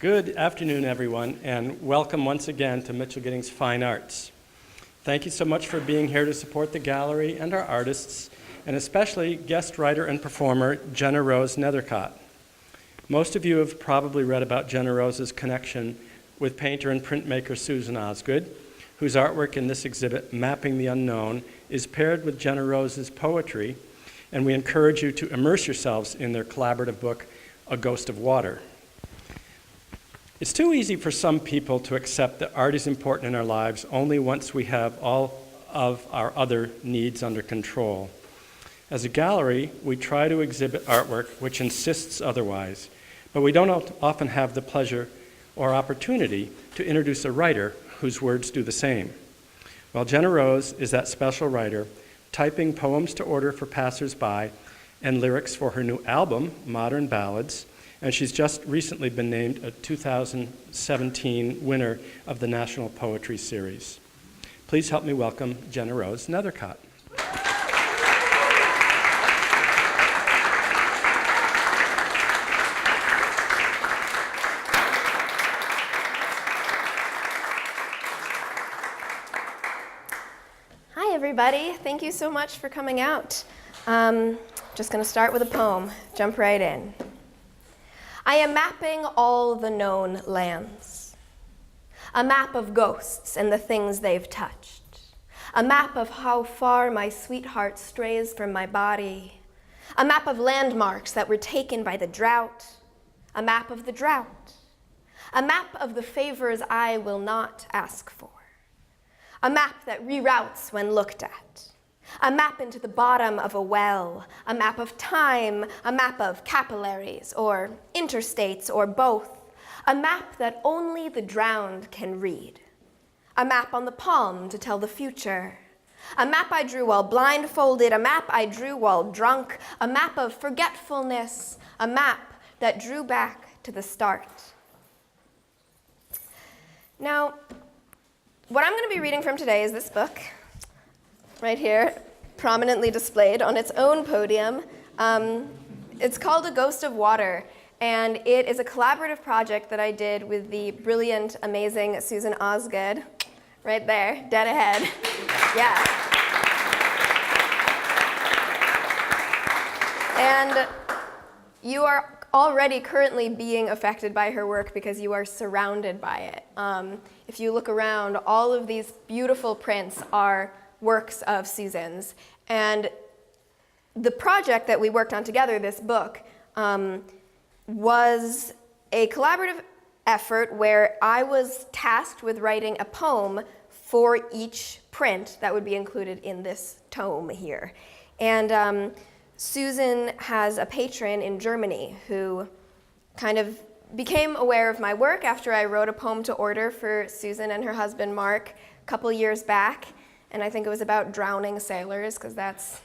Good afternoon, everyone, and welcome once again to Mitchell Giddings Fine Arts. Thank you so much for being here to support the gallery and our artists, and especially guest writer and performer GennaRose Nethercott. Most of you have probably read about GennaRose's connection with painter and printmaker Susan Osgood, whose artwork in this exhibit, Mapping the Unknown, is paired with GennaRose's poetry, and we encourage you to immerse yourselves in their collaborative book, A Ghost of Water. It's too easy for some people to accept that art is important in our lives only once we have all of our other needs under control. As a gallery, we try to exhibit artwork which insists otherwise, but we don't often have the pleasure or opportunity to introduce a writer whose words do the same. Well, GennaRose is that special writer, typing poems to order for passers-by and lyrics for her new album, Modern Ballads, and she's just recently been named a 2017 winner of the National Poetry Series. Please help me welcome GennaRose Nethercott. Hi, everybody. Thank you so much for coming out. Just going to start with a poem. Jump right in. I am mapping all the known lands. A map of ghosts and the things they've touched. A map of how far my sweetheart strays from my body. A map of landmarks that were taken by the drought. A map of the drought. A map of the favors I will not ask for. A map that reroutes when looked at. A map into the bottom of a well, a map of time, a map of capillaries or interstates or both, a map that only the drowned can read, a map on the palm to tell the future, a map I drew while blindfolded, a map I drew while drunk, a map of forgetfulness, a map that drew back to the start. Now, what I'm going to be reading from today is this book, right here, prominently displayed on its own podium. It's called A Ghost of Water, and it is a collaborative project that I did with the brilliant, amazing Susan Osgood, right there, dead ahead. Yeah. And you are already currently being affected by her work because you are surrounded by it. If you look around, all of these beautiful prints are works of Susan's. And the project that we worked on together, this book, was a collaborative effort where I was tasked with writing a poem for each print that would be included in this tome here. And Susan has a patron in Germany who kind of became aware of my work after I wrote a poem to order for Susan and her husband Mark a couple years back. And I think it was about drowning sailors, because that's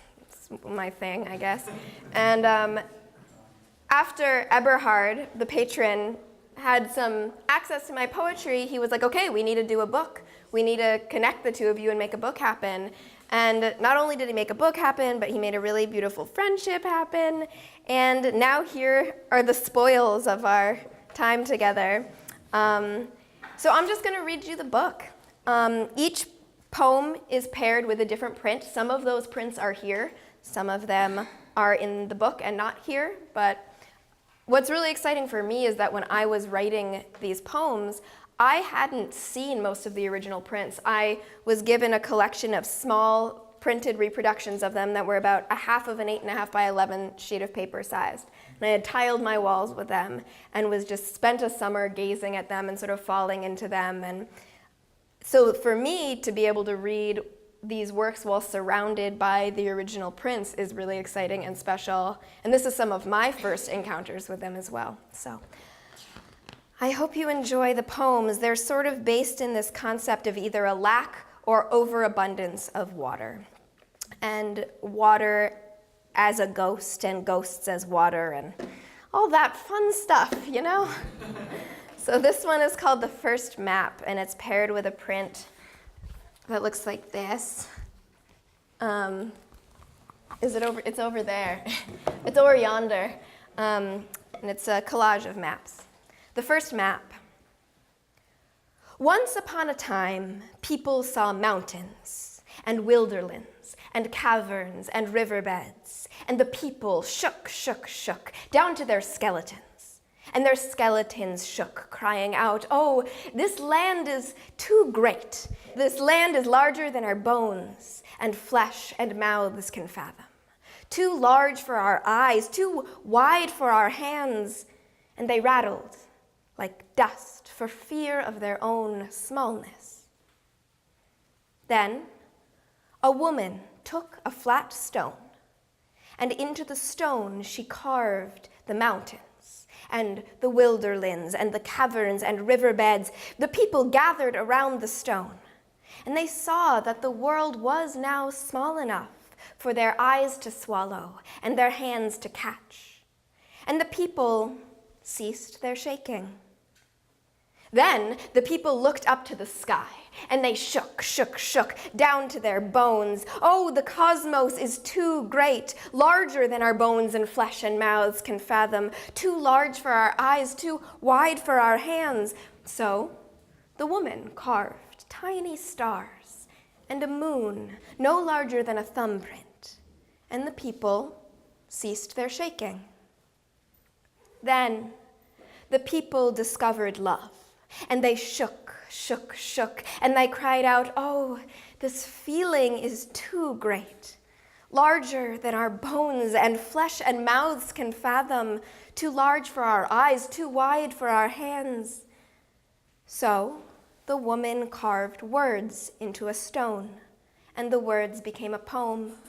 my thing, I guess. And after Eberhard, the patron, had some access to my poetry, he was like, okay, we need to do a book. We need to connect the two of you and make a book happen. And not only did he make a book happen, but he made a really beautiful friendship happen. And now here are the spoils of our time together. So I'm just going to read you the book. Each poem is paired with a different print. Some of those prints are here. Some of them are in the book and not here. But what's really exciting for me is that when I was writing these poems, I hadn't seen most of the original prints. I was given a collection of small printed reproductions of them that were about a half of an 8.5 by 11 sheet of paper sized. And I had tiled my walls with them and was just spent a summer gazing at them and sort of falling into them. And so for me to be able to read these works while surrounded by the original prints is really exciting and special. And this is some of my first encounters with them as well. So I hope you enjoy the poems. They're sort of based in this concept of either a lack or overabundance of water. And water as a ghost and ghosts as water and all that fun stuff, you know? So this one is called The First Map, and it's paired with a print that looks like this. Is it over? It's over there. It's over yonder. And it's a collage of maps. The first map. Once upon a time, people saw mountains and wilderlands and caverns and riverbeds, and the people shook, shook, shook, down to their skeletons. And their skeletons shook, crying out, "Oh, this land is too great. This land is larger than our bones and flesh and mouths can fathom. Too large for our eyes, too wide for our hands." And they rattled like dust for fear of their own smallness. Then a woman took a flat stone, and into the stone she carved the mountains and the wilderlands and the caverns and riverbeds. The people gathered around the stone, and they saw that the world was now small enough for their eyes to swallow and their hands to catch. And the people ceased their shaking. Then the people looked up to the sky, and they shook, shook, shook, down to their bones. "Oh, the cosmos is too great, larger than our bones and flesh and mouths can fathom, too large for our eyes, too wide for our hands." So the woman carved tiny stars and a moon no larger than a thumbprint, and the people ceased their shaking. Then the people discovered love, and they shook, shook, shook, and they cried out, "Oh, this feeling is too great, larger than our bones and flesh and mouths can fathom, too large for our eyes, too wide for our hands." So the woman carved words into a stone, and the words became a poem.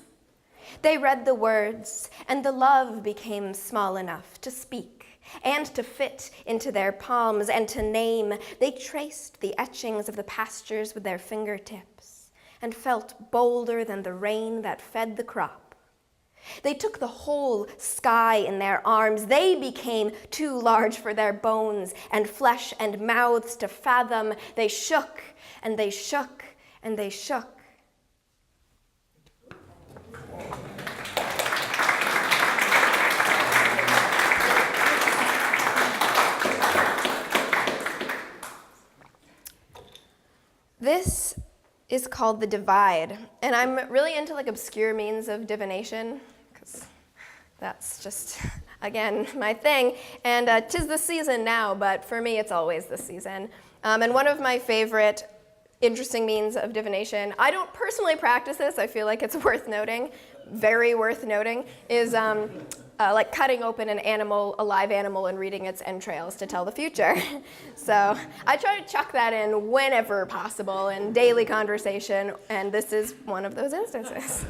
They read the words, and the love became small enough to speak and to fit into their palms and to name. They traced the etchings of the pastures with their fingertips and felt bolder than the rain that fed the crop. They took the whole sky in their arms. They became too large for their bones and flesh and mouths to fathom. They shook, and they shook, and they shook. This is called The Divide, and I'm really into obscure means of divination, because that's just, again, my thing. And 'tis the season now, but for me it's always the season. And one of my favorite interesting means of divination, I don't personally practice this, I feel like it's worth noting, very worth noting, is like cutting open an animal, a live animal, and reading its entrails to tell the future. So I try to chuck that in whenever possible in daily conversation, and this is one of those instances.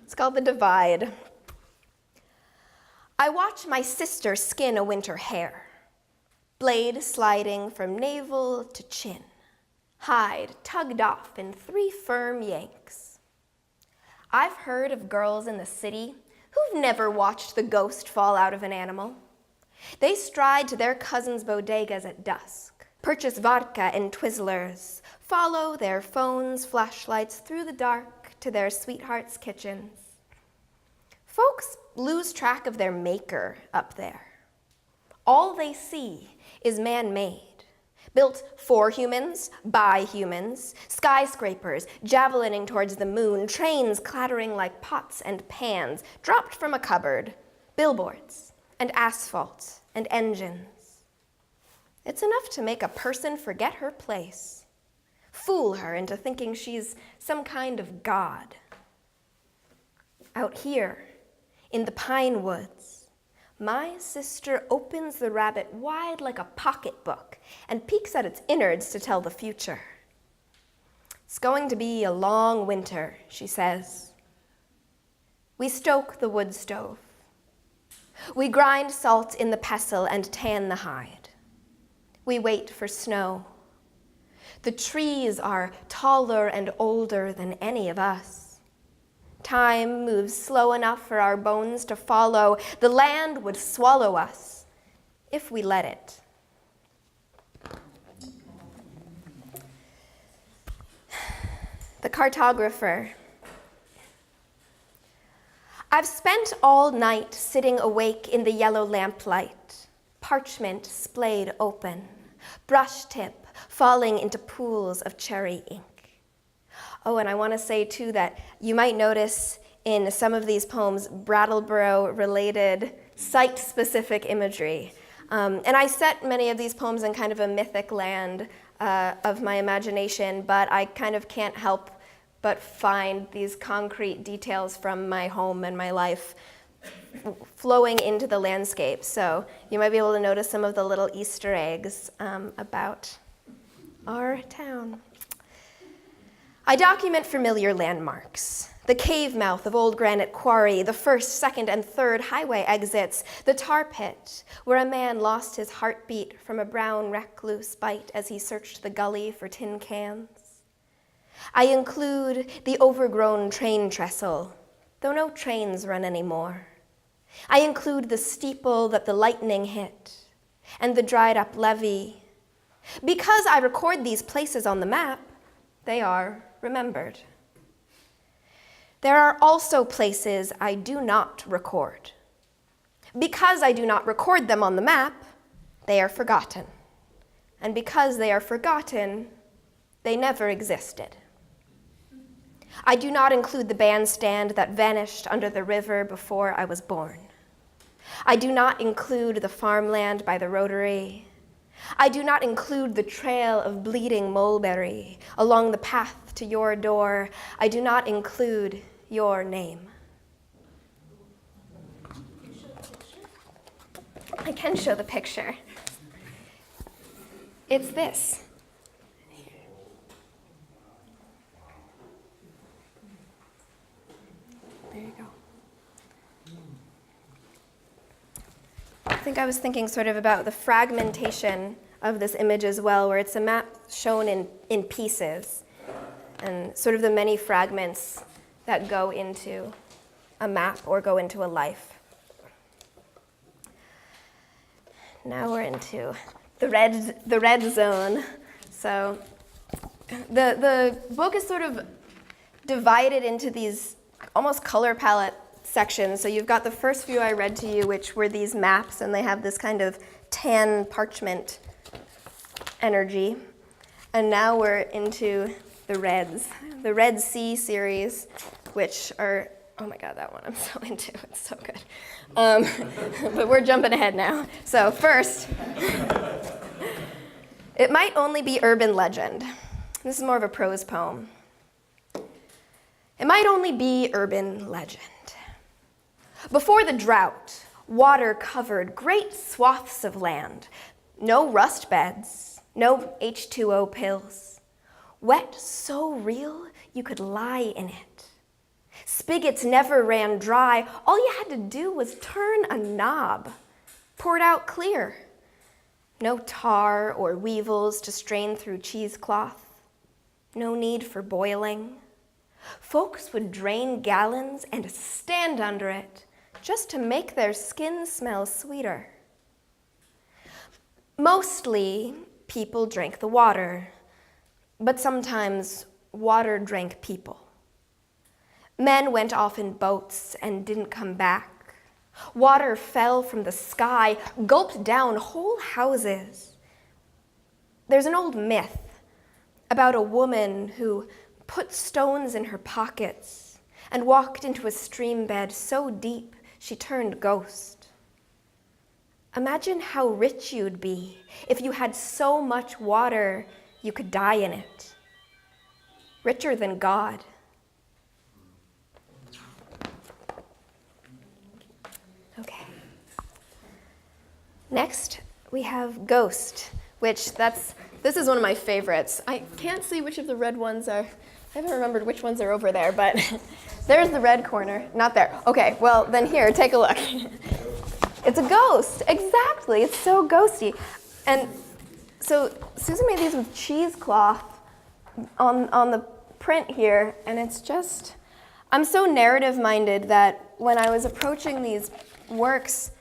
It's called The Divide. I watch my sister skin a winter hare, blade sliding from navel to chin, hide tugged off in 3 firm yanks. I've heard of girls in the city who've never watched the ghost fall out of an animal. They stride to their cousins' bodegas at dusk, purchase vodka and Twizzlers, follow their phones' flashlights through the dark to their sweethearts' kitchens. Folks lose track of their maker up there. All they see is man-made. Built for humans, by humans, skyscrapers javelining towards the moon, trains clattering like pots and pans dropped from a cupboard, billboards and asphalt and engines. It's enough to make a person forget her place, fool her into thinking she's some kind of god. Out here, in the pine woods, my sister opens the rabbit wide like a pocketbook and peeks at its innards to tell the future. It's going to be a long winter, she says. We stoke the wood stove. We grind salt in the pestle and tan the hide. We wait for snow. The trees are taller and older than any of us. Time moves slow enough for our bones to follow. The land would swallow us if we let it. The cartographer. I've spent all night sitting awake in the yellow lamplight, parchment splayed open, brush tip falling into pools of cherry ink. Oh, and I want to say, too, that you might notice in some of these poems Brattleboro-related site-specific imagery. And I set many of these poems in kind of a mythic land of my imagination, but I kind of can't help but find these concrete details from my home and my life flowing into the landscape. So you might be able to notice some of the little Easter eggs about our town. I document familiar landmarks. The cave mouth of Old Granite Quarry, the 1st, 2nd, and 3rd highway exits, the tar pit, where a man lost his heartbeat from a brown recluse bite as he searched the gully for tin cans. I include the overgrown train trestle, though no trains run anymore. I include the steeple that the lightning hit, and the dried-up levee. Because I record these places on the map, they are remembered. There are also places I do not record. Because I do not record them on the map, they are forgotten. And because they are forgotten, they never existed. I do not include the bandstand that vanished under the river before I was born. I do not include the farmland by the Rotary. I do not include the trail of bleeding mulberry along the path to your door. I do not include your name. I can show the picture. It's this. There you go. I think I was thinking sort of about the fragmentation of this image as well, where it's a map shown in pieces, and sort of the many fragments that go into a map or go into a life. Now we're into the red zone. So the book is sort of divided into these almost color palette sections. So you've got the first few I read to you, which were these maps, and they have this kind of tan parchment energy. And now we're into the reds, the Red Sea series, which are, oh my God, that one I'm so into, it's so good. But we're jumping ahead now. So first, it might only be urban legend. This is more of a prose poem. It might only be urban legend. Before the drought, water covered great swaths of land. No rust beds, no H2O pills. Wet so real you could lie in it. Spigots never ran dry. All you had to do was turn a knob. Poured out clear. No tar or weevils to strain through cheesecloth. No need for boiling. Folks would drain gallons and stand under it just to make their skin smell sweeter. Mostly, people drank the water, but sometimes water drank people. Men went off in boats and didn't come back. Water fell from the sky, gulped down whole houses. There's an old myth about a woman who put stones in her pockets and walked into a stream bed so deep she turned ghost. Imagine how rich you'd be if you had so much water you could die in it. Richer than God. Okay. Next, we have Ghost, which this is one of my favorites. I can't see which of the red ones are, I haven't remembered which ones are over there, but there's the red corner, not there. Okay, well then here, take a look. It's a ghost, exactly, it's so ghosty. And so Susan made these with cheesecloth on the print here, and it's just, I'm so narrative-minded that when I was approaching these works,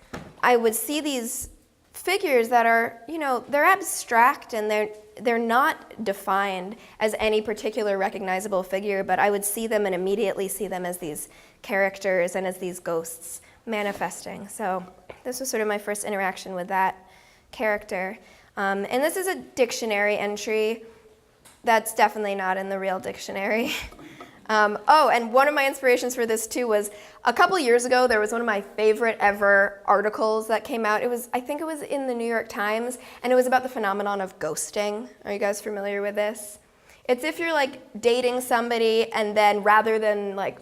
I would see these figures that are, they're abstract and they're not defined as any particular recognizable figure, but I would see them and immediately see them as these characters and as these ghosts manifesting. So this was sort of my first interaction with that character. And this is a dictionary entry that's definitely not in the real dictionary. Oh, and one of my inspirations for this too was a couple years ago, there was one of my favorite ever articles that came out. I think it was in the New York Times, and it was about the phenomenon of ghosting. Are you guys familiar with this? It's if you're like dating somebody and then rather than like,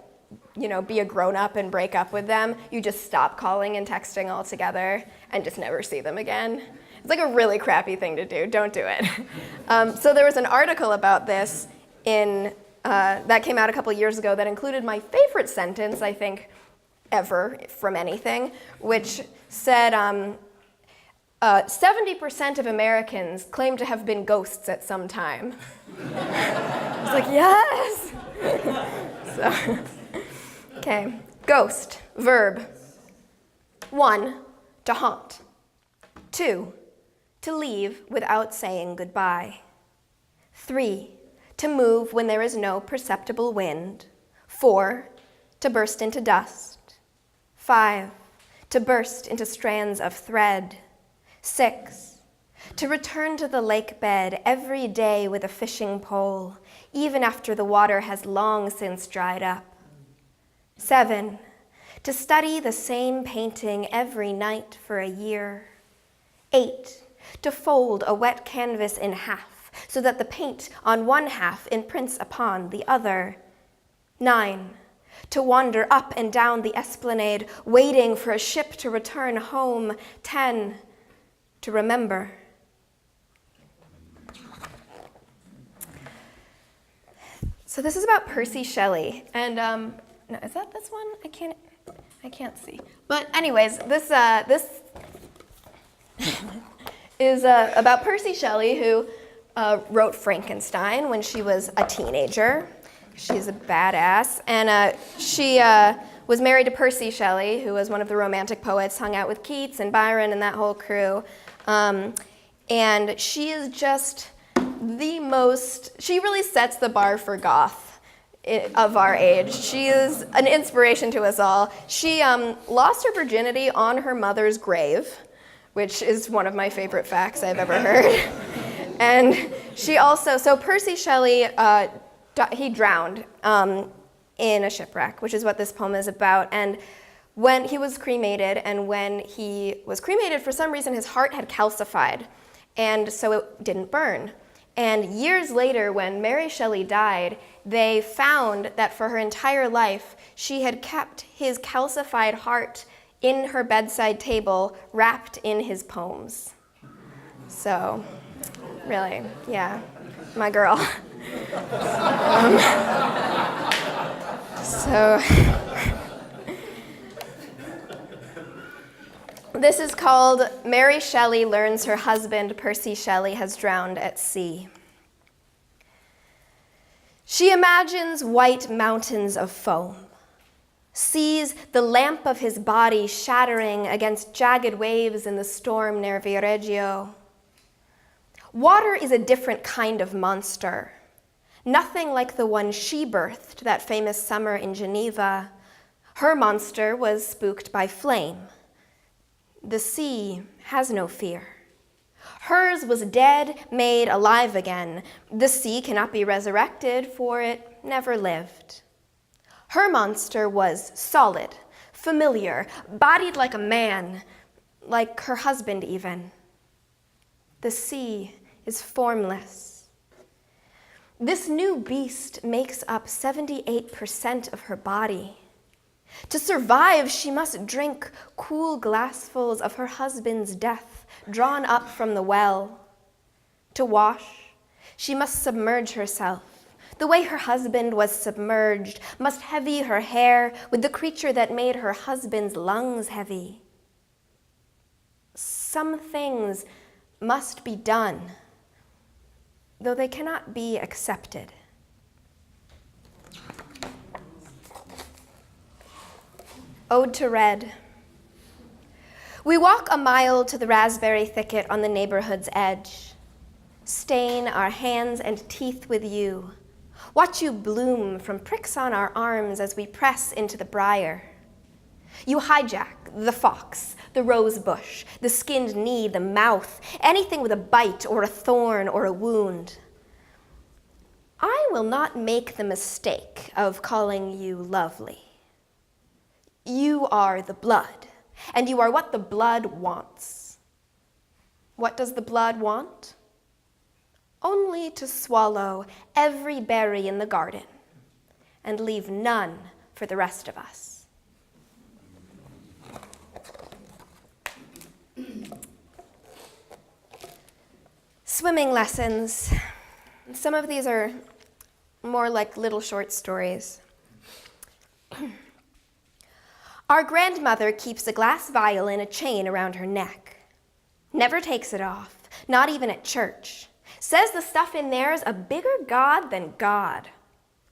be a grown-up and break up with them, you just stop calling and texting altogether and just never see them again. It's like a really crappy thing to do. Don't do it. So there was an article about this that came out a couple years ago that included my favorite sentence, I think, ever from anything, which said 70% of Americans claim to have been ghosts at some time. I was like, yes! So, okay, ghost, verb. 1, to haunt. 2, to leave without saying goodbye. 3, to move when there is no perceptible wind. 4, to burst into dust. 5, to burst into strands of thread. 6, to return to the lake bed every day with a fishing pole, even after the water has long since dried up. 7, to study the same painting every night for a year. 8, to fold a wet canvas in half so that the paint on one half imprints upon the other. 9, to wander up and down the esplanade, waiting for a ship to return home. 10, to remember. So this is about Percy Shelley, and no, is that this one? I can't see. But anyways, this is about Percy Shelley, who wrote Frankenstein when she was a teenager. She's a badass. And she was married to Percy Shelley, who was one of the Romantic poets, hung out with Keats and Byron and that whole crew. And she is just she really sets the bar for goth of our age. She is an inspiration to us all. She lost her virginity on her mother's grave, which is one of my favorite facts I've ever heard. And she also, so Percy Shelley, he drowned in a shipwreck, which is what this poem is about. And when he was cremated, for some reason his heart had calcified, and so it didn't burn. And years later, when Mary Shelley died, they found that for her entire life, she had kept his calcified heart in her bedside table, wrapped in his poems. So, really, yeah, my girl. This is called Mary Shelley Learns Her Husband, Percy Shelley, Has Drowned at Sea. She imagines white mountains of foam, sees the lamp of his body shattering against jagged waves in the storm near Viareggio. Water is a different kind of monster, nothing like the one she birthed that famous summer in Geneva. Her monster was spooked by flame. The sea has no fear. Hers was dead, made alive again. The sea cannot be resurrected, for it never lived. Her monster was solid, familiar, bodied like a man, like her husband even. The sea is formless. This new beast makes up 78% of her body. To survive, she must drink cool glassfuls of her husband's death, drawn up from the well. To wash, she must submerge herself. The way her husband was submerged, must heavy her hair with the creature that made her husband's lungs heavy. Some things must be done, though they cannot be accepted. Ode to Red. We walk a mile to the raspberry thicket on the neighborhood's edge. Stain our hands and teeth with you. Watch you bloom from pricks on our arms as we press into the briar. You hijack the fox, the rose bush, the skinned knee, the mouth, anything with a bite or a thorn or a wound. I will not make the mistake of calling you lovely. You are the blood, and you are what the blood wants. What does the blood want? Only to swallow every berry in the garden and leave none for the rest of us. Swimming lessons. Some of these are more like little short stories. Our grandmother keeps a glass vial in a chain around her neck. Never takes it off, not even at church. Says the stuff in there's a bigger God than God.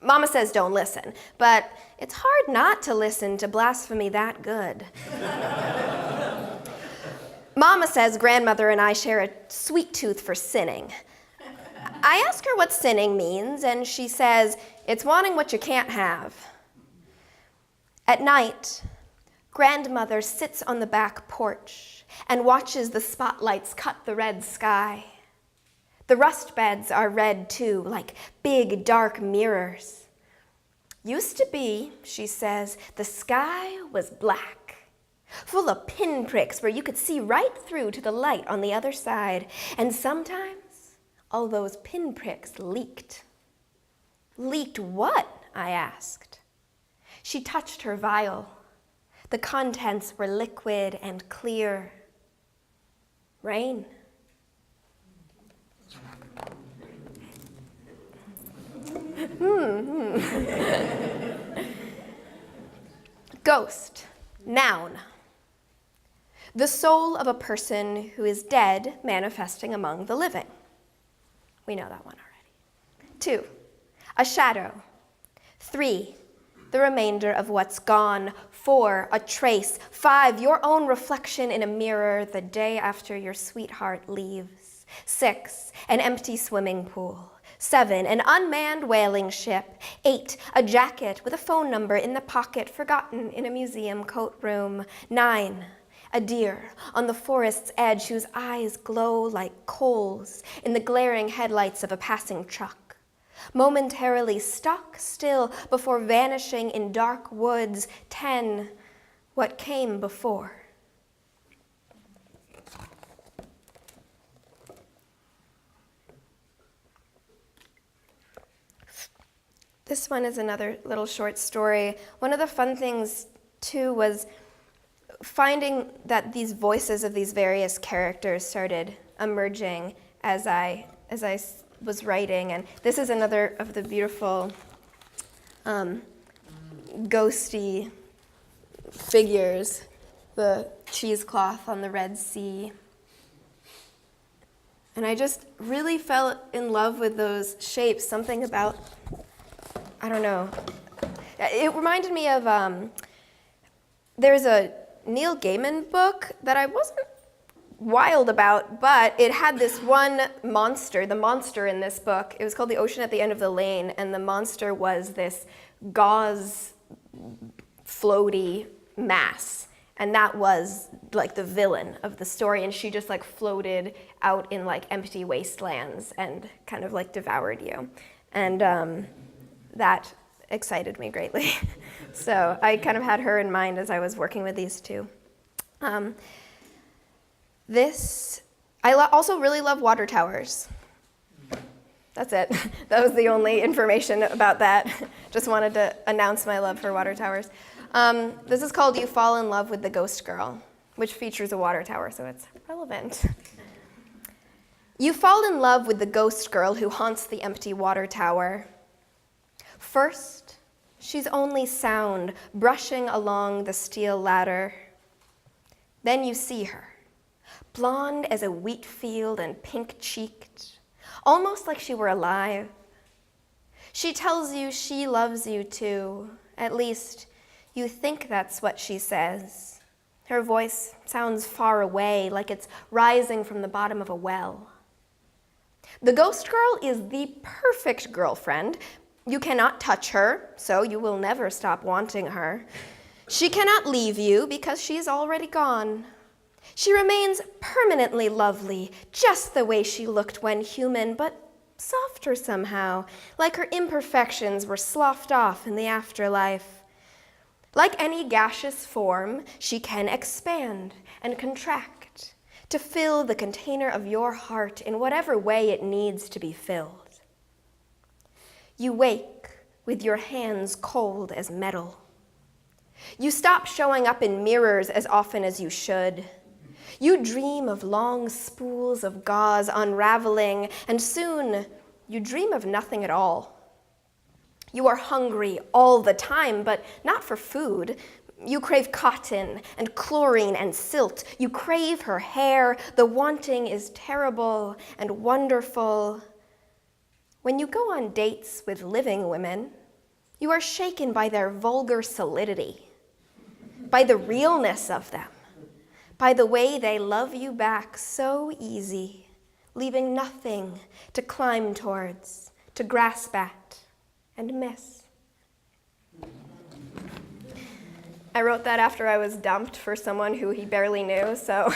Mama says don't listen, but it's hard not to listen to blasphemy that good. Mama says grandmother and I share a sweet tooth for sinning. I ask her what sinning means, and she says, it's wanting what you can't have. At night, grandmother sits on the back porch and watches the spotlights cut the red sky. The rust beds are red too, like big dark mirrors. Used to be, she says, the sky was black, full of pinpricks where you could see right through to the light on the other side, and sometimes all those pinpricks leaked. Leaked what? I asked. She touched her vial. The contents were liquid and clear. Rain. Ghost. Noun. The soul of a person who is dead manifesting among the living. We know that one already. 2, a shadow. 3, the remainder of what's gone. 4, a trace. 5, your own reflection in a mirror the day after your sweetheart leaves. 6, an empty swimming pool. 7, an unmanned whaling ship. 8, a jacket with a phone number in the pocket forgotten in a museum coat room. 9, a deer on the forest's edge whose eyes glow like coals in the glaring headlights of a passing truck, momentarily stuck still before vanishing in dark woods. 10, what came before. This one is another little short story. One of the fun things, too, was finding that these voices of these various characters started emerging as I was writing. And this is another of the beautiful ghosty figures, the cheesecloth on the Red Sea. And I just really fell in love with those shapes, something about, I don't know. It reminded me of, there's a Neil Gaiman book that I wasn't wild about, but it had this one monster, the monster in this book. It was called The Ocean at the End of the Lane, and the monster was this gauze floaty mass. And that was like the villain of the story, and she just like floated out in like empty wastelands and kind of like devoured you. And that excited me greatly. So I kind of had her in mind as I was working with these two. I also really love water towers. That's it. That was the only information about that. Just wanted to announce my love for water towers. This is called You Fall in Love with the Ghost Girl, which features a water tower, so it's relevant. You fall in love with the ghost girl who haunts the empty water tower. First, she's only sound, brushing along the steel ladder. Then you see her, blonde as a wheat field and pink-cheeked, almost like she were alive. She tells you she loves you too. At least, you think that's what she says. Her voice sounds far away, like it's rising from the bottom of a well. The ghost girl is the perfect girlfriend. You cannot touch her, so you will never stop wanting her. She cannot leave you because she is already gone. She remains permanently lovely, just the way she looked when human, but softer somehow, like her imperfections were sloughed off in the afterlife. Like any gaseous form, she can expand and contract to fill the container of your heart in whatever way it needs to be filled. You wake with your hands cold as metal. You stop showing up in mirrors as often as you should. You dream of long spools of gauze unraveling, and soon you dream of nothing at all. You are hungry all the time, but not for food. You crave cotton and chlorine and silt. You crave her hair. The wanting is terrible and wonderful. When you go on dates with living women, you are shaken by their vulgar solidity, by the realness of them, by the way they love you back so easy, leaving nothing to climb towards, to grasp at, and miss. I wrote that after I was dumped for someone who he barely knew, so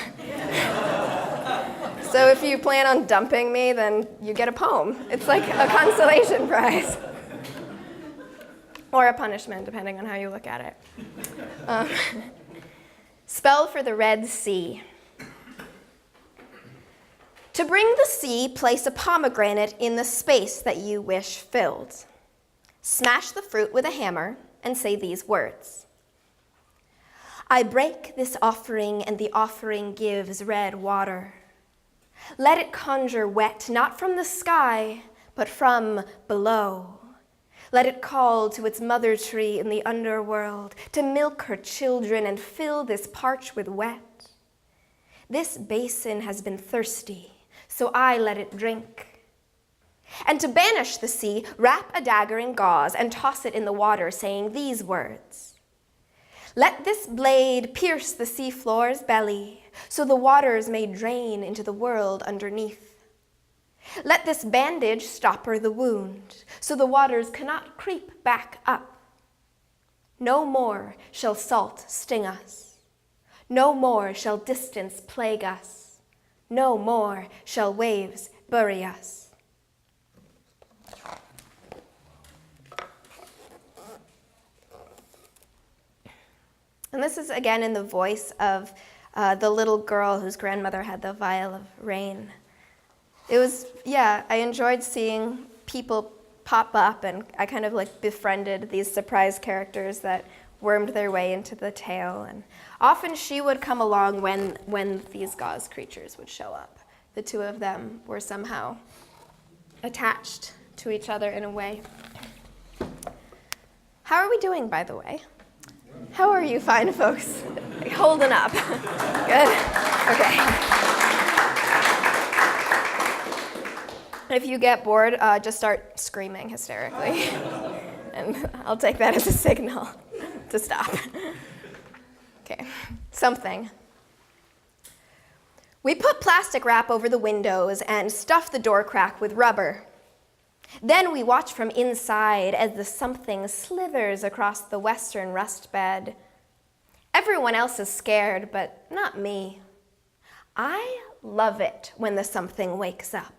if you plan on dumping me, then you get a poem. It's like a consolation prize. Or a punishment, depending on how you look at it. Spell for the Red Sea. To bring the sea, place a pomegranate in the space that you wish filled. Smash the fruit with a hammer and say these words. I break this offering, and the offering gives red water. Let it conjure wet, not from the sky, but from below. Let it call to its mother tree in the underworld to milk her children and fill this parch with wet. This basin has been thirsty, so I let it drink. And to banish the sea, wrap a dagger in gauze and toss it in the water, saying these words. Let this blade pierce the seafloor's belly, so the waters may drain into the world underneath. Let this bandage stopper the wound, so the waters cannot creep back up. No more shall salt sting us. No more shall distance plague us. No more shall waves bury us. And this is again in the voice of the little girl whose grandmother had the vial of rain. It was, I enjoyed seeing people pop up, and I kind of like befriended these surprise characters that wormed their way into the tale. And often she would come along when these gauze creatures would show up. The two of them were somehow attached to each other in a way. How are we doing, by the way? How are you fine folks? Holding up. Good? Okay. If you get bored, just start screaming hysterically. And I'll take that as a signal to stop. Okay, something. We put plastic wrap over the windows and stuff the door crack with rubber. Then we watch from inside as the something slithers across the western rust bed. Everyone else is scared, but not me. I love it when the something wakes up.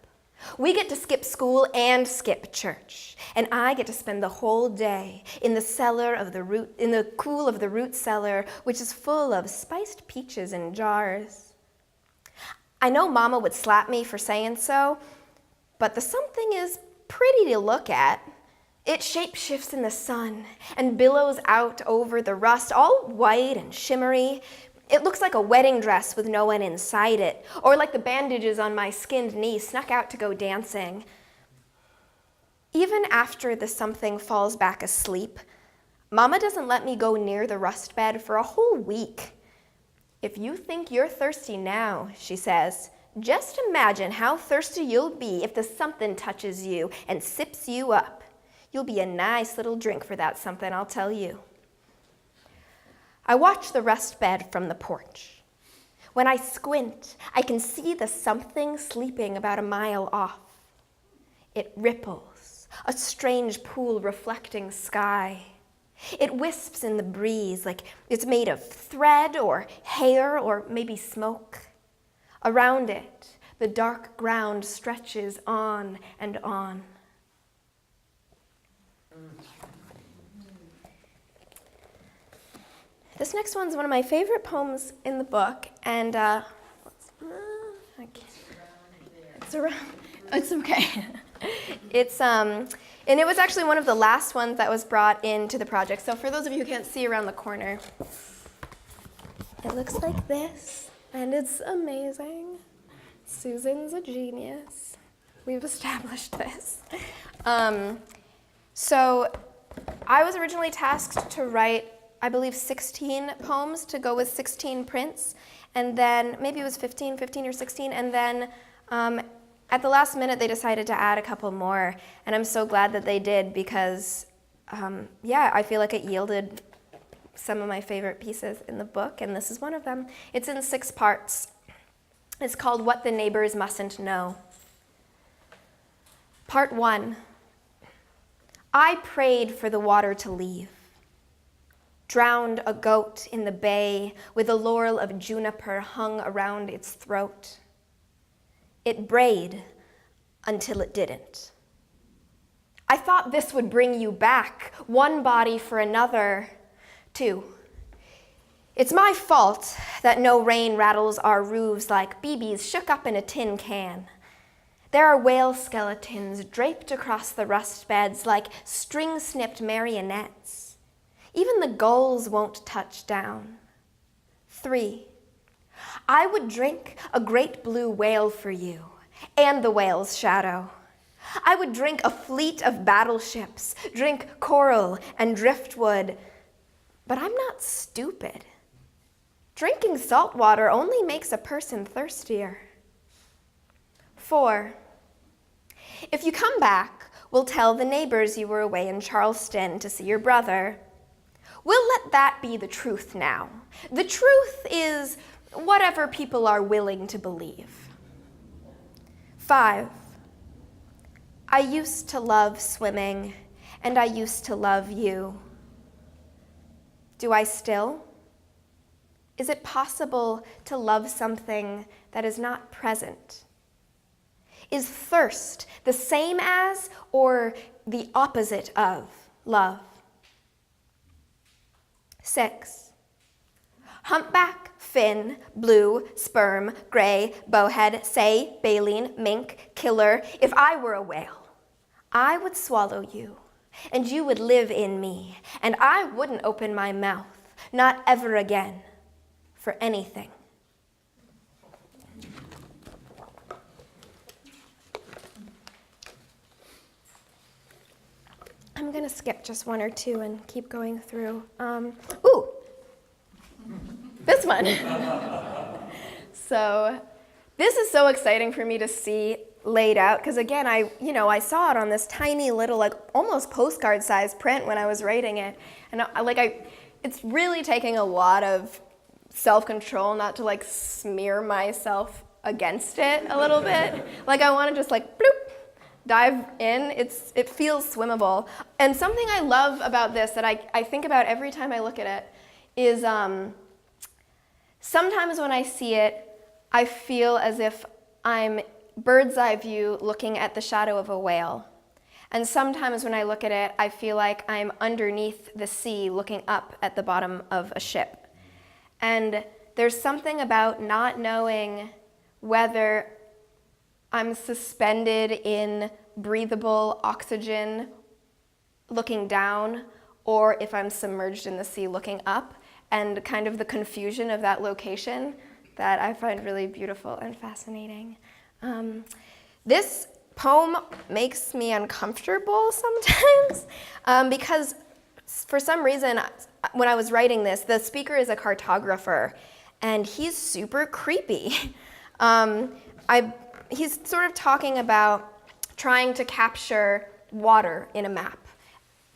We get to skip school and skip church, and I get to spend the whole day in the cool of the root cellar, which is full of spiced peaches in jars. I know Mama would slap me for saying so, but the something is pretty to look at. It shapeshifts in the sun and billows out over the rust, all white and shimmery. It looks like a wedding dress with no one inside it, or like the bandages on my skinned knee snuck out to go dancing. Even after the something falls back asleep, Mama doesn't let me go near the rust bed for a whole week. If you think you're thirsty now, she says, just imagine how thirsty you'll be if the something touches you and sips you up. You'll be a nice little drink for that something, I'll tell you. I watch the rust bed from the porch. When I squint, I can see the something sleeping about a mile off. It ripples, a strange pool reflecting sky. It wisps in the breeze like it's made of thread or hair or maybe smoke. Around it, the dark ground stretches on and on. This next one's one of my favorite poems in the book, and it's around. It's okay. And it was actually one of the last ones that was brought into the project. So for those of you who can't see around the corner, it looks like this, and it's amazing. Susan's a genius. We've established this. So I was originally tasked to write, I believe, 16 poems to go with 16 prints, and then maybe it was 15 or 16, and then at the last minute they decided to add a couple more, and I'm so glad that they did because, I feel like it yielded some of my favorite pieces in the book, and this is one of them. It's in 6 parts. It's called What the Neighbors Mustn't Know. Part 1. I prayed for the water to leave. Drowned a goat in the bay with a laurel of juniper hung around its throat. It brayed until it didn't. I thought this would bring you back, one body for another. 2. It's my fault that no rain rattles our roofs like BBs shook up in a tin can. There are whale skeletons draped across the rust beds like string-snipped marionettes. Even the gulls won't touch down. 3. I would drink a great blue whale for you and the whale's shadow. I would drink a fleet of battleships, drink coral and driftwood, but I'm not stupid. Drinking salt water only makes a person thirstier. 4. If you come back, we'll tell the neighbors you were away in Charleston to see your brother. We'll let that be the truth now. The truth is whatever people are willing to believe. 5. I used to love swimming, and I used to love you. Do I still? Is it possible to love something that is not present? Is thirst the same as or the opposite of love? 6. Humpback, fin, blue, sperm, gray, bowhead, say, baleen, mink, killer. If I were a whale, I would swallow you, and you would live in me, and I wouldn't open my mouth, not ever again, for anything. I'm gonna skip just 1 or 2 and keep going through. This one. So this is so exciting for me to see laid out, because again, I saw it on this tiny little, like almost postcard-sized print when I was writing it, and it's really taking a lot of self-control not to like smear myself against it a little bit. Like I want to just like bloop, dive in. It feels swimmable. And something I love about this that I think about every time I look at it is sometimes when I see it, I feel as if I'm bird's eye view looking at the shadow of a whale. And sometimes when I look at it, I feel like I'm underneath the sea looking up at the bottom of a ship. And there's something about not knowing whether I'm suspended in breathable oxygen looking down, or if I'm submerged in the sea looking up, and kind of the confusion of that location that I find really beautiful and fascinating. This poem makes me uncomfortable sometimes because for some reason, when I was writing this, the speaker is a cartographer, and he's super creepy. He's sort of talking about trying to capture water in a map,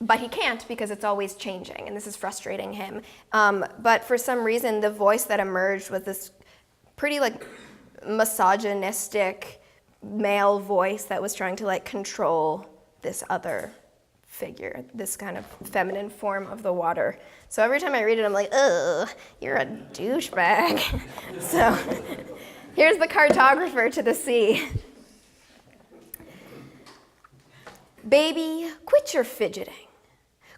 but he can't because it's always changing, and this is frustrating him. But for some reason, the voice that emerged was this pretty like misogynistic male voice that was trying to like control this other figure, this kind of feminine form of the water. So every time I read it, I'm like, ugh, you're a douchebag. So here's the cartographer to the sea. Baby, quit your fidgeting.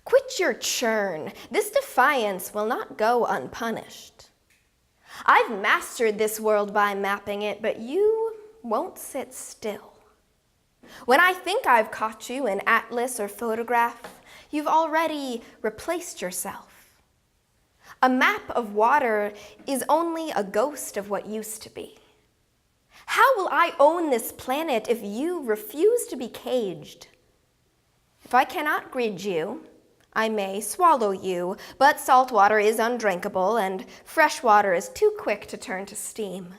Quit your churn. This defiance will not go unpunished. I've mastered this world by mapping it, but you won't sit still. When I think I've caught you in atlas or photograph, you've already replaced yourself. A map of water is only a ghost of what used to be. How will I own this planet if you refuse to be caged? If I cannot greet you, I may swallow you, but salt water is undrinkable and fresh water is too quick to turn to steam.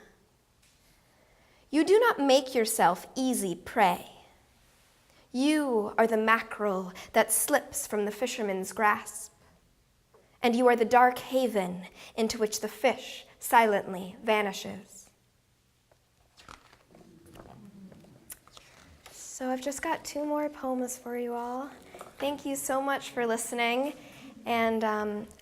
You do not make yourself easy prey. You are the mackerel that slips from the fisherman's grasp, and you are the dark haven into which the fish silently vanishes. So I've just got 2 more poems for you all. Thank you so much for listening. And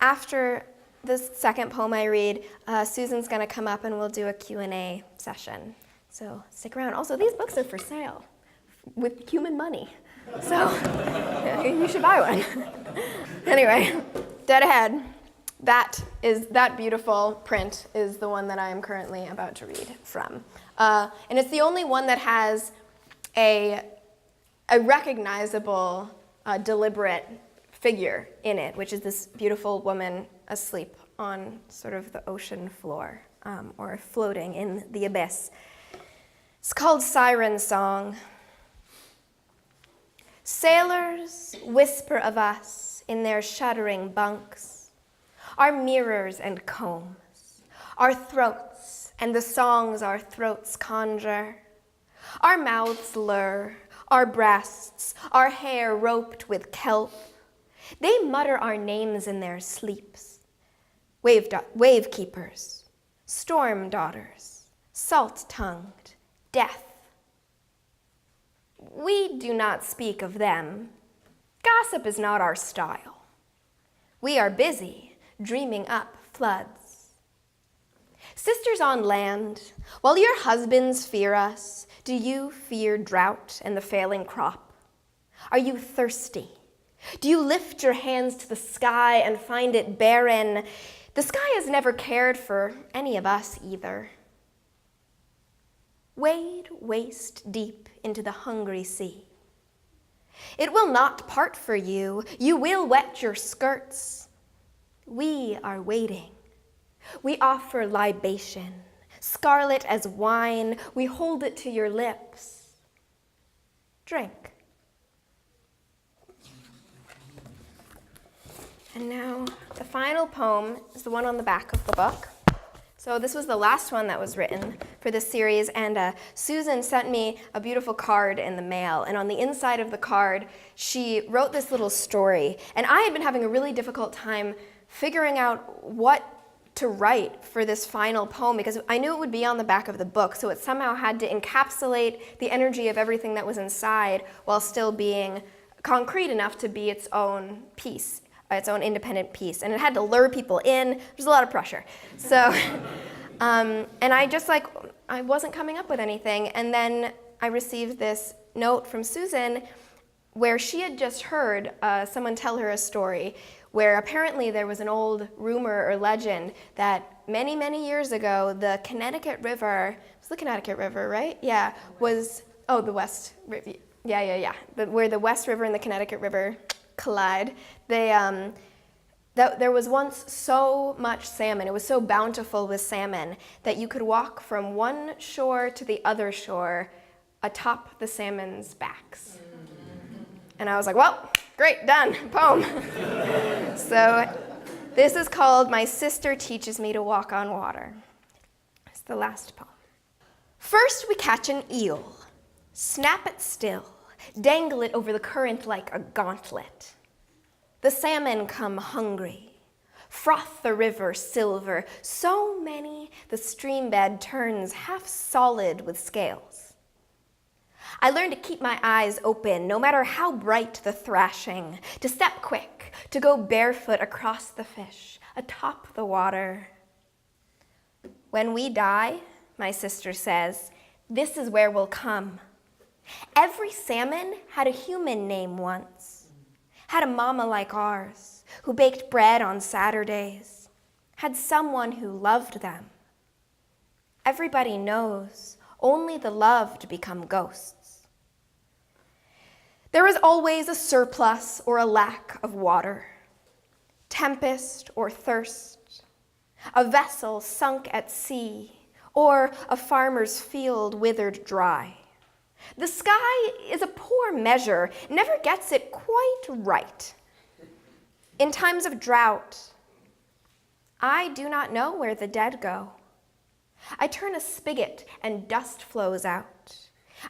after this second poem I read, Susan's going to come up and we'll do a Q&A session. So stick around. Also, these books are for sale with human money. So you should buy one. Anyway, dead ahead. That beautiful print is the one that I am currently about to read from. And it's the only one that has a recognizable, deliberate figure in it, which is this beautiful woman asleep on sort of the ocean floor, or floating in the abyss. It's called Siren Song. Sailors whisper of us in their shuddering bunks, our mirrors and combs, our throats and the songs our throats conjure, our mouths lure, our breasts, our hair roped with kelp. They mutter our names in their sleeps. Wave keepers, storm daughters, salt-tongued, death. We do not speak of them. Gossip is not our style. We are busy dreaming up floods. Sisters on land, while your husbands fear us, do you fear drought and the failing crop? Are you thirsty? Do you lift your hands to the sky and find it barren? The sky has never cared for any of us either. Wade waist deep into the hungry sea. It will not part for you. You will wet your skirts. We are waiting. We offer libation, scarlet as wine. We hold it to your lips. Drink. And now the final poem is the one on the back of the book. So this was the last one that was written for this series, and Susan sent me a beautiful card in the mail, and on the inside of the card, she wrote this little story. And I had been having a really difficult time figuring out what to write for this final poem, because I knew it would be on the back of the book, so it somehow had to encapsulate the energy of everything that was inside while still being concrete enough to be its own piece. Its own independent piece, and it had to lure people in. There's a lot of pressure. So, and I wasn't coming up with anything, and then I received this note from Susan where she had just heard someone tell her a story where apparently there was an old rumor or legend that many, many years ago, the Connecticut River, it was the Connecticut River, right? Yeah, the West River, where the West River and the Connecticut River collide. There was once so much salmon, it was so bountiful with salmon, that you could walk from one shore to the other shore atop the salmon's backs. And I was like, well, great, done, poem. So this is called My Sister Teaches Me to Walk on Water. It's the last poem. First we catch an eel, snap it still, dangle it over the current like a gauntlet. The salmon come hungry, froth the river silver, so many the stream bed turns half solid with scales. I learned to keep my eyes open, no matter how bright the thrashing, to step quick, to go barefoot across the fish, atop the water. When we die, my sister says, this is where we'll come. Every salmon had a human name once, had a mama like ours, who baked bread on Saturdays, had someone who loved them. Everybody knows only the loved become ghosts. There is always a surplus or a lack of water, tempest or thirst, a vessel sunk at sea, or a farmer's field withered dry. The sky is a poor measure, never gets it quite right. In times of drought, I do not know where the dead go. I turn a spigot and dust flows out.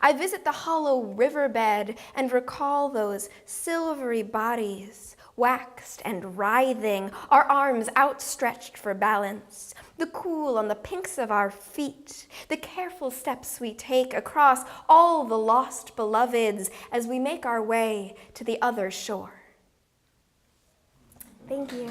I visit the hollow riverbed and recall those silvery bodies, waxed and writhing, our arms outstretched for balance, the cool on the pinks of our feet, the careful steps we take across all the lost beloveds as we make our way to the other shore. Thank you.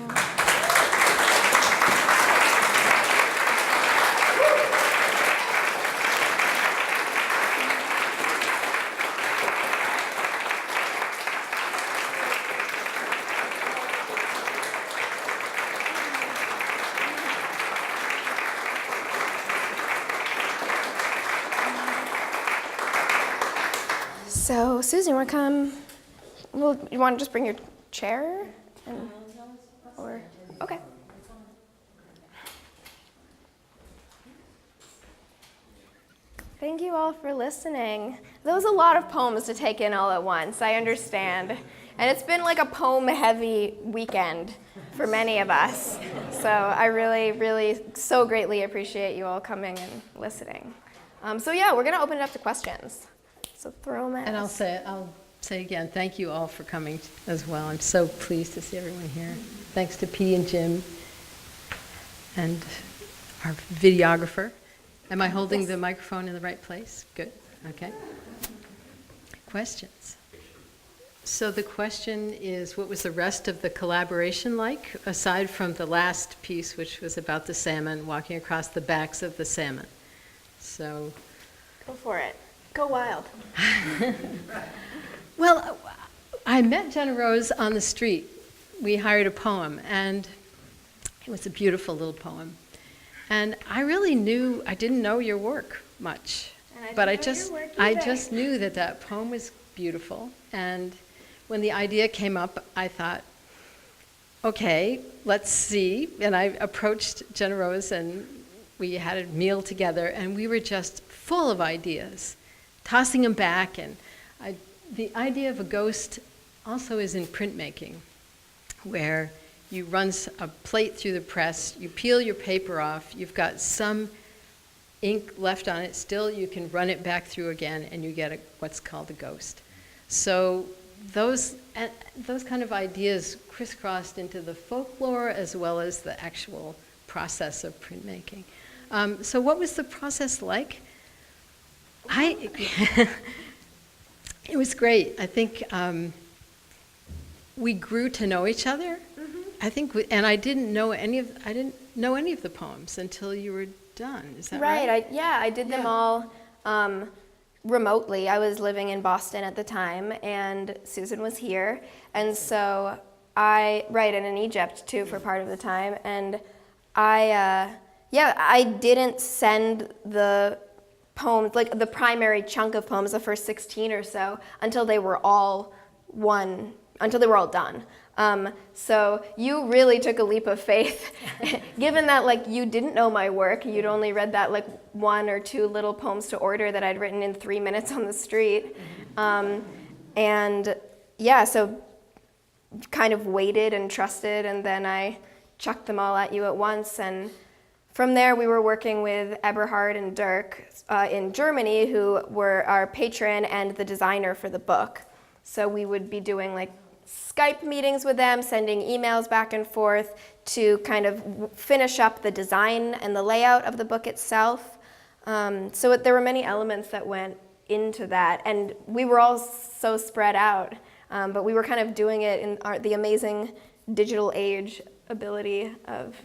So, Susan, you want to come? Well, you want to just bring your chair? Or okay. Thank you all for listening. That was a lot of poems to take in all at once, I understand. And it's been like a poem-heavy weekend for many of us. So I really, really so greatly appreciate you all coming and listening. So yeah, we're going to open it up to questions. So throw them at And us. I'll say again, thank you all for coming as well. I'm so pleased to see everyone here. Thanks to P and Jim and our videographer. Am I holding the microphone in the right place? Good, okay. Questions? So the question is, what was the rest of the collaboration like, aside from the last piece, which was about the salmon, walking across the backs of the salmon? So. Go for it. Go wild. Well, I met GennaRose on the street. We hired a poem, and it was a beautiful little poem. And I didn't know your work much, but I just knew that poem was beautiful. And when the idea came up, I thought, okay, let's see. And I approached GennaRose, and we had a meal together, and we were just full of ideas, tossing them back. And the idea of a ghost also is in printmaking, where you run a plate through the press, you peel your paper off, you've got some ink left on it, still you can run it back through again, and you get what's called a ghost. So those kind of ideas crisscrossed into the folklore as well as the actual process of printmaking. So what was the process like? It was great. I think we grew to know each other. Mm-hmm. I think, and I didn't know any of the poems until you were done. Is that right? I did them all remotely. I was living in Boston at the time, and Susan was here, and so and in Egypt too for part of the time, and I didn't send the poems, like the primary chunk of poems, the first 16 or so, until they were all done. So you really took a leap of faith, given that you didn't know my work. You'd only read that one or two little poems to order that I'd written in 3 minutes on the street. So kind of waited and trusted, and then I chucked them all at you at once. And from there, we were working with Eberhard and Dirk in Germany, who were our patron and the designer for the book. So we would be doing Skype meetings with them, sending emails back and forth to kind of finish up the design and the layout of the book itself. So there were many elements that went into that. And we were all so spread out, but we were kind of doing it in the amazing digital age ability of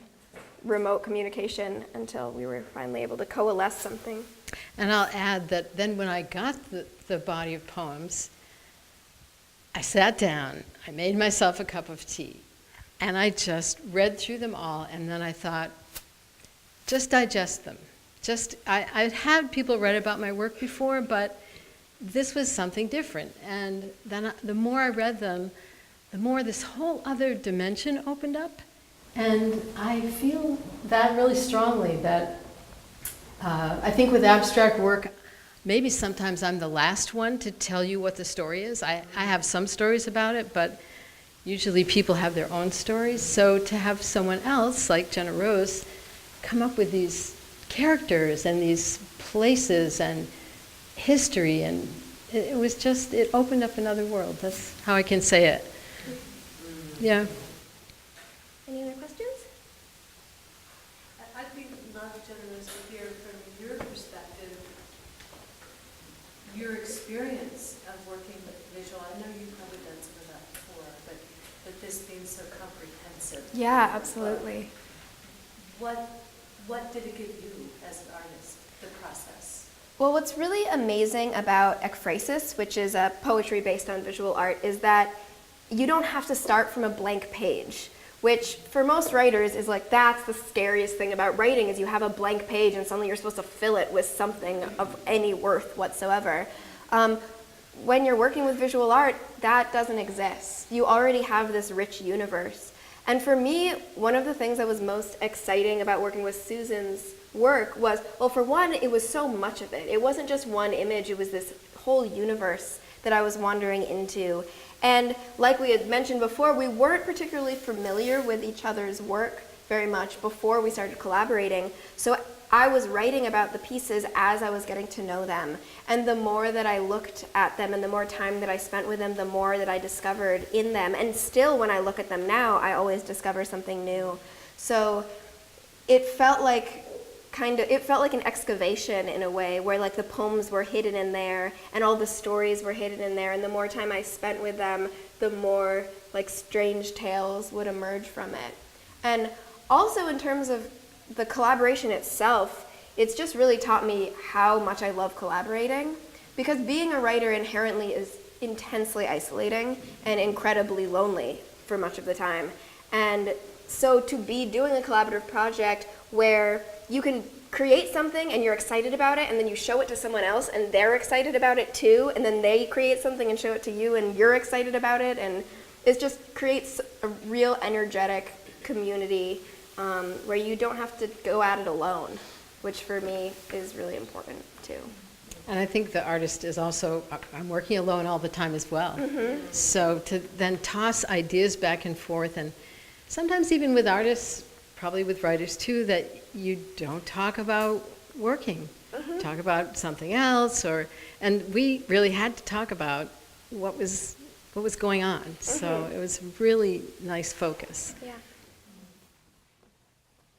remote communication until we were finally able to coalesce something. And I'll add that then when I got the body of poems, I sat down, I made myself a cup of tea, and I just read through them all, and then I thought, just digest them. I'd had people read about my work before, but this was something different. And then the more I read them, the more this whole other dimension opened up. And I feel that really strongly, that I think with abstract work, maybe sometimes I'm the last one to tell you what the story is. I have some stories about it, but usually people have their own stories. So to have someone else, like GennaRose, come up with these characters and these places and history, and it opened up another world. That's how I can say it. Yeah. Any other questions? I'd be love to hear from your perspective, your experience of working with visual. I know you've probably done some of that before, but this being so comprehensive. Yeah, absolutely. What did it give you as an artist, the process? Well, what's really amazing about ekphrasis, which is a poetry based on visual art, is that you don't have to start from a blank page, which for most writers is like, that's the scariest thing about writing, is you have a blank page and suddenly you're supposed to fill it with something of any worth whatsoever. When you're working with visual art, that doesn't exist. You already have this rich universe. And for me, one of the things that was most exciting about working with Susan's work was, well, for one, it was so much of it. It wasn't just one image, it was this whole universe that I was wandering into. And like we had mentioned before, we weren't particularly familiar with each other's work very much before we started collaborating. So I was writing about the pieces as I was getting to know them. And the more that I looked at them and the more time that I spent with them, the more that I discovered in them. And still, when I look at them now, I always discover something new. So it felt like an excavation in a way, where like the poems were hidden in there and all the stories were hidden in there, and the more time I spent with them, the more like strange tales would emerge from it. And also in terms of the collaboration itself, it's just really taught me how much I love collaborating, because being a writer inherently is intensely isolating and incredibly lonely for much of the time. And so to be doing a collaborative project where you can create something and you're excited about it, and then you show it to someone else and they're excited about it too, and then they create something and show it to you and you're excited about it, and it just creates a real energetic community where you don't have to go at it alone, which for me is really important too. And I think the artist is also, I'm working alone all the time as well. Mm-hmm. So to then toss ideas back and forth, and sometimes even with artists, probably with writers too, that you don't talk about working, talk about something else, and we really had to talk about what was going on. So it was really nice focus. Yeah.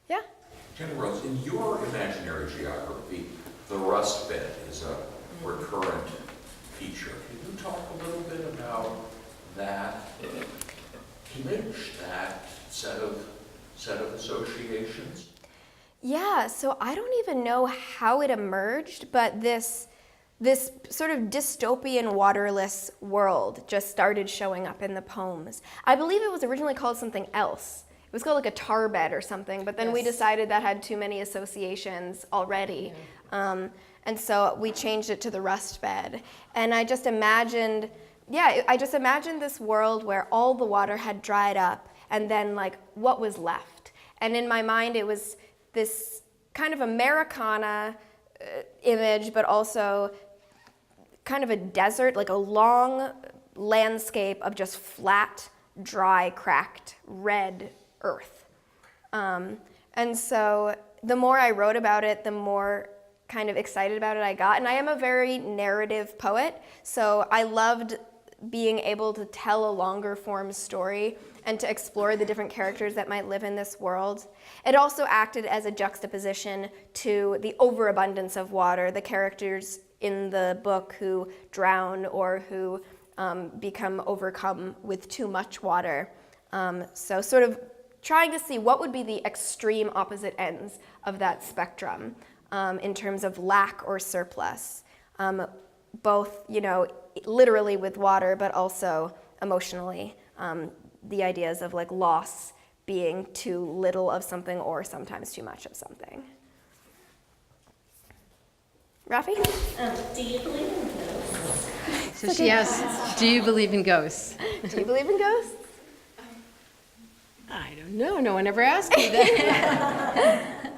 Yeah. GennaRose, in your imaginary geography, the rust bed is a recurrent feature. Can you talk a little bit about that image, that set of associations? Yeah, so I don't even know how it emerged, but this sort of dystopian waterless world just started showing up in the poems. I believe it was originally called something else. It was called like a tar bed or something, but then we decided that had too many associations already. Yeah. And so we changed it to the rust bed. And I just imagined this world where all the water had dried up, and then like what was left. And in my mind, it was this kind of Americana image, but also kind of a desert, like a long landscape of just flat, dry, cracked, red earth. And so the more I wrote about it, the more kind of excited about it I got. And I am a very narrative poet, so I loved being able to tell a longer form story and to explore the different characters that might live in this world. It also acted as a juxtaposition to the overabundance of water. The characters in the book who drown or who become overcome with too much water. So sort of trying to see what would be the extreme opposite ends of that spectrum in terms of lack or surplus, both, literally with water, but also emotionally. The ideas of like loss being too little of something or sometimes too much of something. Rafi? Do you believe in ghosts? So she asks, do you believe in ghosts? Do you believe in ghosts? I don't know. No one ever asked me that.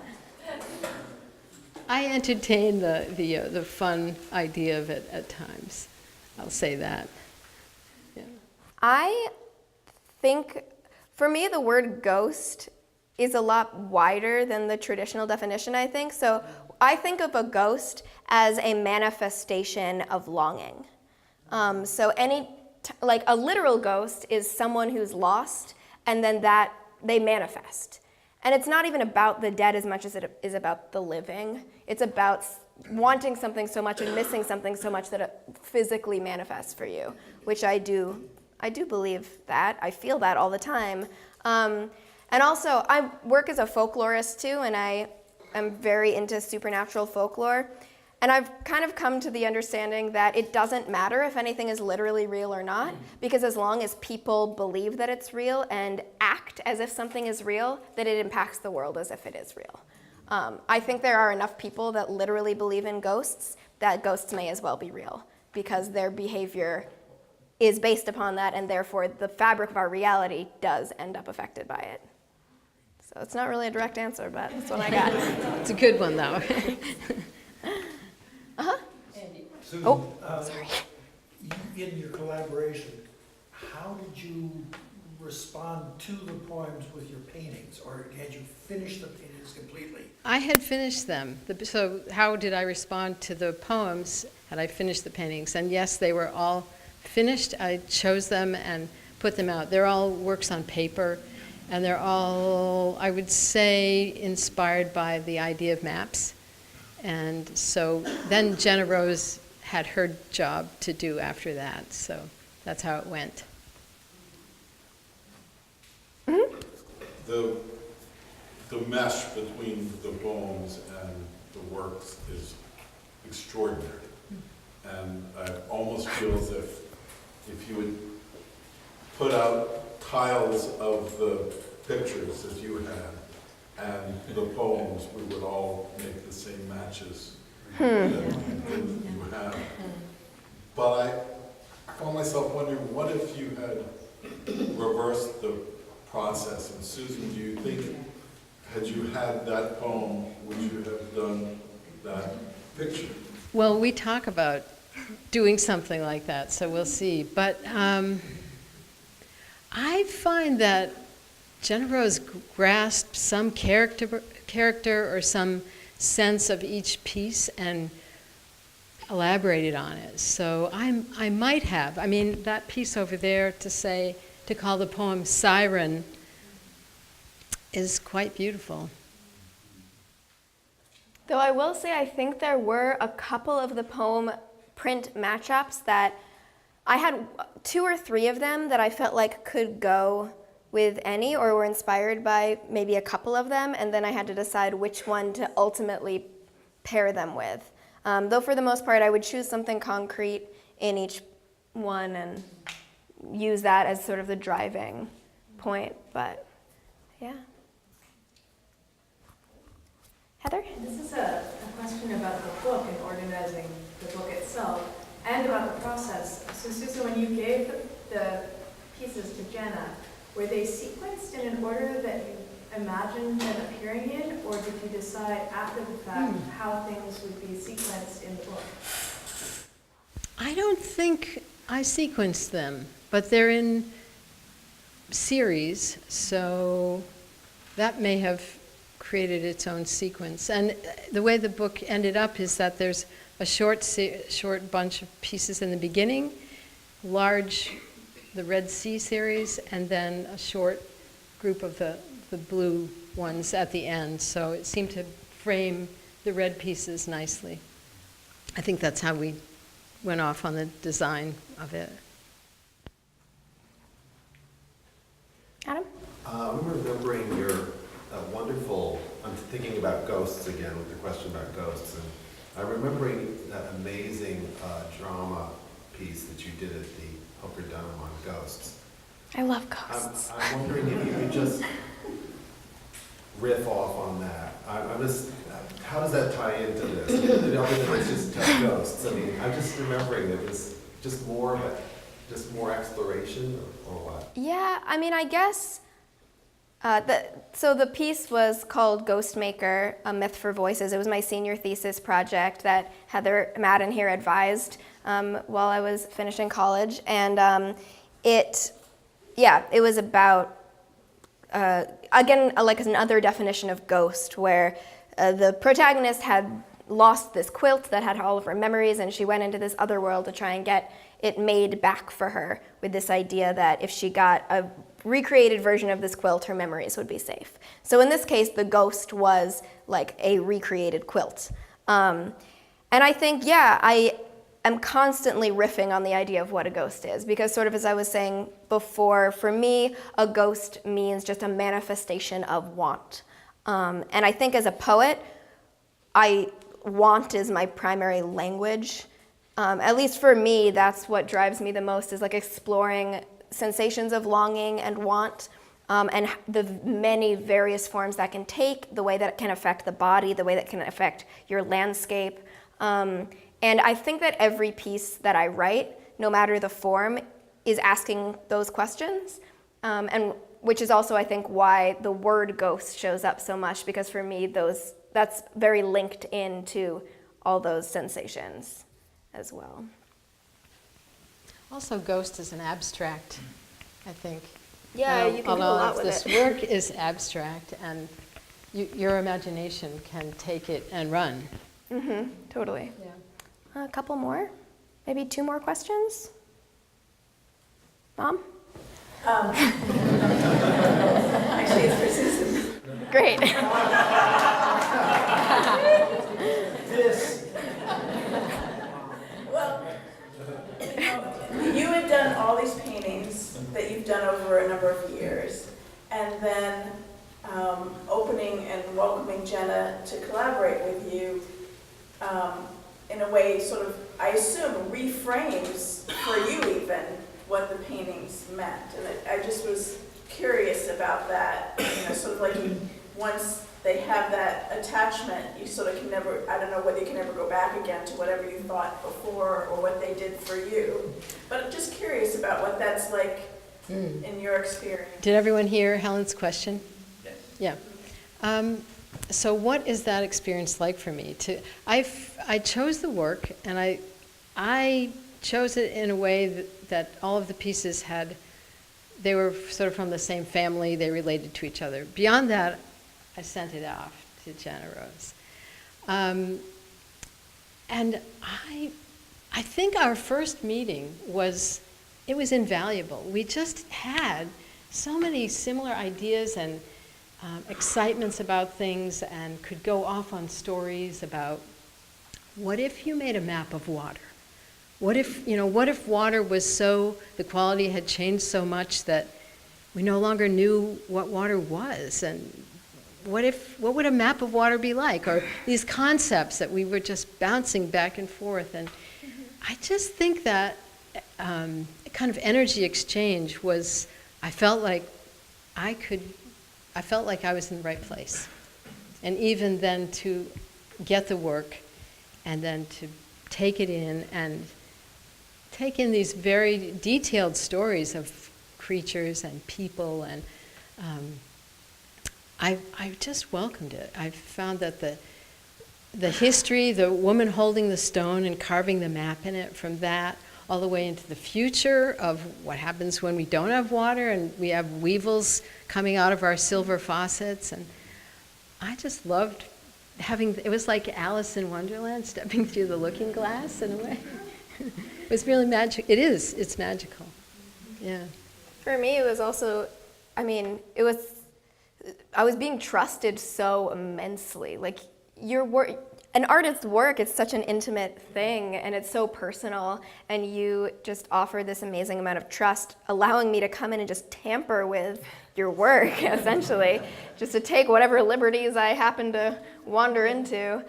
I entertain the fun idea of it at times. I'll say that. Yeah. I think, for me, the word ghost is a lot wider than the traditional definition, I think. So I think of a ghost as a manifestation of longing. So like a literal ghost is someone who's lost, and then that they manifest. And it's not even about the dead as much as it is about the living. It's about wanting something so much and missing something so much that it physically manifests for you, which I do believe that. I feel that all the time. And also, I work as a folklorist too, and I am very into supernatural folklore. And I've kind of come to the understanding that it doesn't matter if anything is literally real or not, because as long as people believe that it's real and act as if something is real, that it impacts the world as if it is real. I think there are enough people that literally believe in ghosts that ghosts may as well be real, because their behavior is based upon that, and therefore the fabric of our reality does end up affected by it. So it's not really a direct answer, but that's what I got. It's a good one, though. Susan, Sorry. in your collaboration, how did you respond to the poems with your paintings, or had you finished the paintings completely? I had finished them. So how did I respond to the poems? Had I finished the paintings? And yes, they were all finished. I chose them and put them out. They're all works on paper, and they're all, I would say, inspired by the idea of maps. And so then GennaRose had her job to do after that. So that's how it went. The mesh between the poems and the works is extraordinary. And I almost feel as if you would put out tiles of the pictures that you had and the poems, we would all make the same matches that you have. But I found myself wondering, what if you had reversed the process? And Susan, do you think, had you had that poem, would you have done that picture? Well, we talk about doing something like that, so we'll see. But I find that GennaRose grasped some character or some sense of each piece and elaborated on it. So I might have. I mean, that piece over there to call the poem Siren is quite beautiful. Though I will say I think there were a couple of the poem print matchups that I had 2 or 3 of them that I felt like could go with any or were inspired by maybe a couple of them, and then I had to decide which one to ultimately pair them with. Though for the most part I would choose something concrete in each one and use that as sort of the driving point, but yeah. Heather? This is a question about the book and organizing the book itself, and about the process. So Susan, when you gave the pieces to Jenna, were they sequenced in an order that you imagined them appearing in, or did you decide after the fact how things would be sequenced in the book? I don't think I sequenced them, but they're in series, so that may have created its own sequence. And the way the book ended up is that there's a short bunch of pieces in the beginning, the Red Sea series, and then a short group of the blue ones at the end. So it seemed to frame the red pieces nicely. I think that's how we went off on the design of it. Adam? I'm remembering your wonderful, I'm thinking about ghosts again with the question about ghosts, and I'm remembering that amazing drama piece that you did at the Hooker Dunham on ghosts. I love ghosts. I'm wondering if you could just riff off on that. I'm just, how does that tie into this? Other than it's just ghosts. I mean, I'm just remembering that it's just more exploration or what? Yeah, I mean, I guess, so the piece was called Ghost Maker, A Myth for Voices. It was my senior thesis project that Heather Madden here advised while I was finishing college. And it was about, again, like another definition of ghost, where the protagonist had lost this quilt that had all of her memories, and she went into this other world to try and get it made back for her, with this idea that if she got a recreated version of this quilt, her memories would be safe. So in this case, the ghost was like a recreated quilt. And I think, I am constantly riffing on the idea of what a ghost is, because sort of as I was saying before, for me, a ghost means just a manifestation of want. And I think as a poet, want is my primary language. At least for me, that's what drives me the most, is like exploring sensations of longing and want, and the many various forms that can take, the way that it can affect the body, the way that it can affect your landscape. And I think that every piece that I write, no matter the form, is asking those questions, and which is also, I think, why the word ghost shows up so much, because for me, that's very linked into all those sensations as well. Also, ghost is an abstract, I think. Yeah, you can do a lot with this it. work is abstract, and your imagination can take it and run. Mm-hmm, totally. Yeah. A couple more? Maybe 2 more questions? Mom? Actually, it's for Susan. Great. Well, you had done all these paintings that you've done over a number of years, and then opening and welcoming Jenna to collaborate with you in a way sort of, I assume, reframes for you even what the paintings meant. And I just was curious about that, sort of like once they have that attachment, you sort of can never, I don't know whether you can ever go back again to whatever you thought before or what they did for you. But I'm just curious about what that's like in your experience. Did everyone hear Helen's question? Yes. Yeah. So what is that experience like for me? I chose the work, and I chose it in a way that all of the pieces they were sort of from the same family, they related to each other. Beyond that, I sent it off to GennaRose. And I think our first meeting was invaluable. We just had so many similar ideas and excitements about things, and could go off on stories about, what if you made a map of water? What if water was the quality had changed so much that we no longer knew what water was? And what would a map of water be like? Or these concepts that we were just bouncing back and forth. And I just think that kind of energy exchange was, I felt like I was in the right place. And even then to get the work and then to take it in and take in these very detailed stories of creatures and people, and I just welcomed it. I found that the history, the woman holding the stone and carving the map in it, from that all the way into the future of what happens when we don't have water and we have weevils coming out of our silver faucets. And I just loved it was like Alice in Wonderland, stepping through the looking glass in a way. It was really magic. It's magical. Yeah. For me, it was also, I was being trusted so immensely. Like, your work, an artist's work, it's such an intimate thing, and it's so personal, and you just offer this amazing amount of trust, allowing me to come in and just tamper with your work, essentially, just to take whatever liberties I happen to wander into.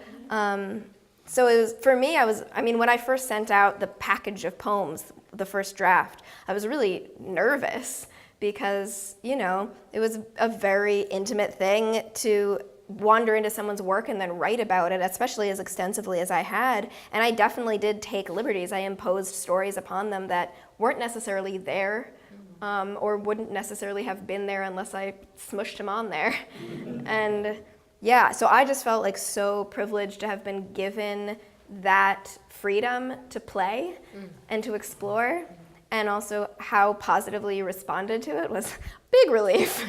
So it was, for me, when I first sent out the package of poems, the first draft, I was really nervous because, it was a very intimate thing to wander into someone's work and then write about it, especially as extensively as I had. And I definitely did take liberties. I imposed stories upon them that weren't necessarily there, or wouldn't necessarily have been there unless I smushed them on there. And yeah, so I just felt like so privileged to have been given that freedom to play and to explore, and also how positively you responded to it was a big relief.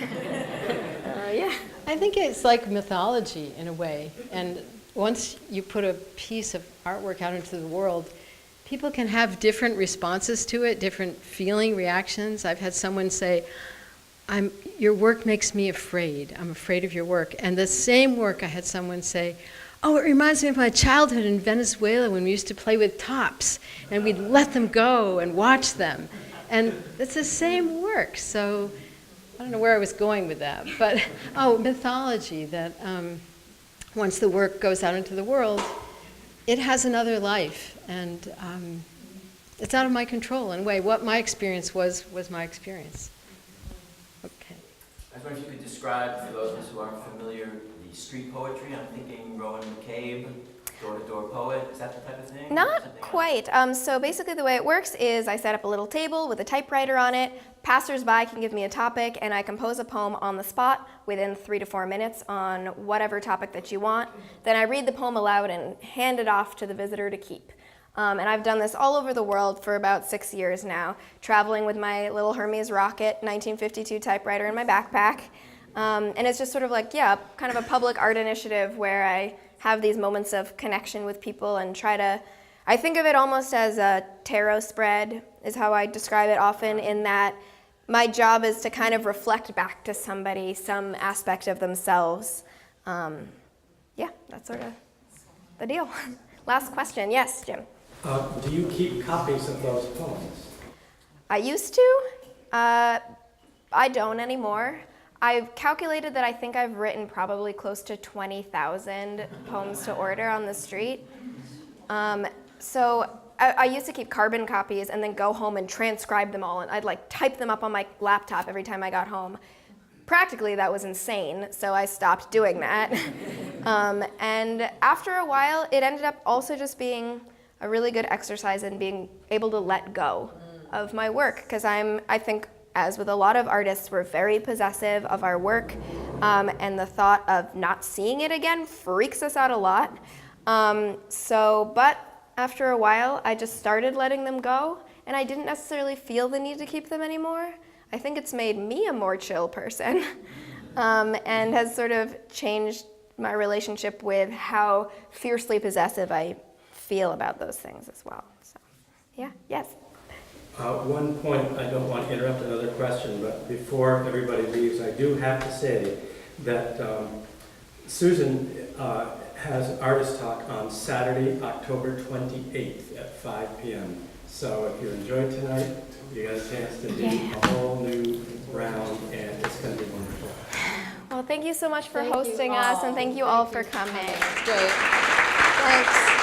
Yeah. I think it's like mythology in a way, and once you put a piece of artwork out into the world, people can have different responses to it, different feeling reactions. I've had someone say, your work makes me afraid. I'm afraid of your work. And the same work, I had someone say, oh, it reminds me of my childhood in Venezuela when we used to play with tops, and we'd let them go and watch them. And it's the same work, so I don't know where I was going with that, but, mythology, that once the work goes out into the world, it has another life, and it's out of my control in a way. What my experience was my experience. Okay. I was wondering if you could describe, for those of us who aren't familiar, the street poetry. I'm thinking Rowan McCabe, door-to-door poet. Is that the type of thing? Not quite. So basically the way it works is I set up a little table with a typewriter on it. Passers-by can give me a topic, and I compose a poem on the spot within 3 to 4 minutes on whatever topic that you want. Then I read the poem aloud and hand it off to the visitor to keep. And I've done this all over the world for about 6 years now, traveling with my little Hermes Rocket 1952 typewriter in my backpack. And it's just sort of like, kind of a public art initiative where I have these moments of connection with people and I think of it almost as a tarot spread, is how I describe it often, in that my job is to kind of reflect back to somebody some aspect of themselves. That's sort of the deal. Last question. Yes, Jim. Do you keep copies of those poems? I used to. I don't anymore. I've calculated that I think I've written probably close to 20,000 poems to order on the street. So I used to keep carbon copies and then go home and transcribe them all, and I'd type them up on my laptop every time I got home. Practically, that was insane, so I stopped doing that. And after a while, it ended up also just being a really good exercise in being able to let go of my work, because I think, as with a lot of artists, we're very possessive of our work, and the thought of not seeing it again freaks us out a lot. But after a while, I just started letting them go, and I didn't necessarily feel the need to keep them anymore. I think it's made me a more chill person, and has sort of changed my relationship with how fiercely possessive I feel about those things as well. So, yes. One point, I don't want to interrupt another question, but before everybody leaves, I do have to say that Susan has an artist talk on Saturday, October 28th at 5 p.m. So if you enjoyed tonight, you got a chance to do a whole new round, and it's going to be wonderful. Well, thank you so much for hosting us, and thank you all for coming. It's great. Thanks.